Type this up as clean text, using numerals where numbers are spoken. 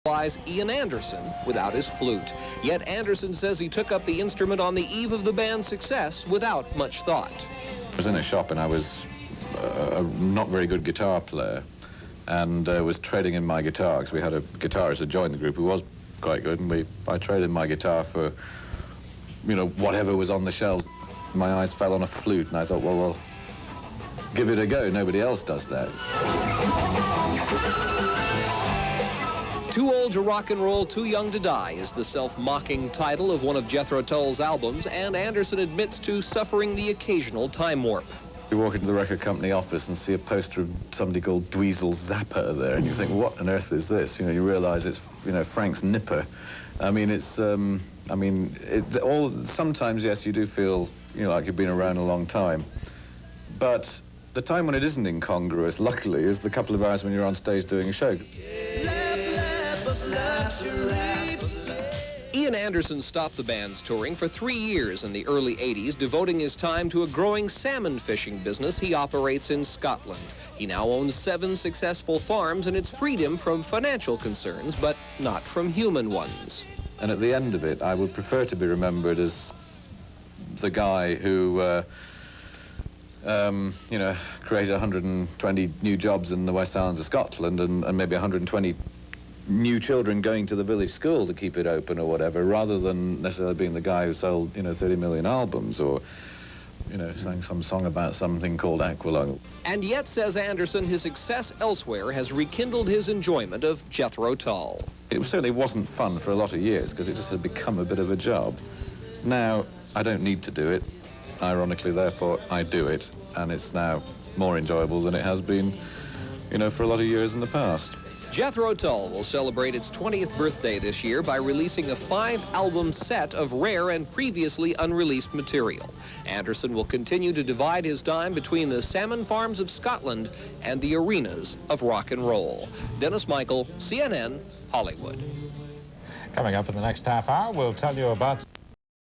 Lies Ian Anderson without his flute. Yet Anderson says he took up the instrument on the eve of the band's success without much thought. I was in a shop and I was a not very good guitar player and was trading in my guitar because we had a guitarist that joined the group who was quite good, and I traded my guitar for, you know, whatever was on the shelf. My eyes fell on a flute and I thought, well, give it a go. Nobody else does that. Too Old to Rock and Roll, Too Young to Die is the self-mocking title of one of Jethro Tull's albums, and Anderson admits to suffering the occasional time warp. You walk into the record company office and see a poster of somebody called Dweezil Zappa there, and you think, what on earth is this? You know, you realize it's, you know, Frank's Nipper. I mean, it's, sometimes, yes, you do feel, you know, like you've been around a long time. But the time when it isn't incongruous, luckily, is the couple of hours when you're on stage doing a show. Ian Anderson stopped the band's touring for 3 years in the early 80s, devoting his time to a growing salmon fishing business he operates in Scotland. He now owns 7 successful farms, and it's freed him from financial concerns, but not from human ones. And at the end of it, I would prefer to be remembered as the guy who, you know, created 120 new jobs in the West Islands of Scotland and maybe 120 new children going to the village school to keep it open or whatever, rather than necessarily being the guy who sold, you know, 30 million albums or, you know, sang some song about something called Aqualung. And yet, says Anderson, his success elsewhere has rekindled his enjoyment of Jethro Tull. It certainly wasn't fun for a lot of years because it just had become a bit of a job. Now, I don't need to do it. Ironically, therefore, I do it, and it's now more enjoyable than it has been, you know, for a lot of years in the past. Jethro Tull will celebrate its 20th birthday this year by releasing a 5-album set of rare and previously unreleased material. Anderson will continue to divide his time between the salmon farms of Scotland and the arenas of rock and roll. Dennis Michael, CNN, Hollywood. Coming up in the next half hour, we'll tell you about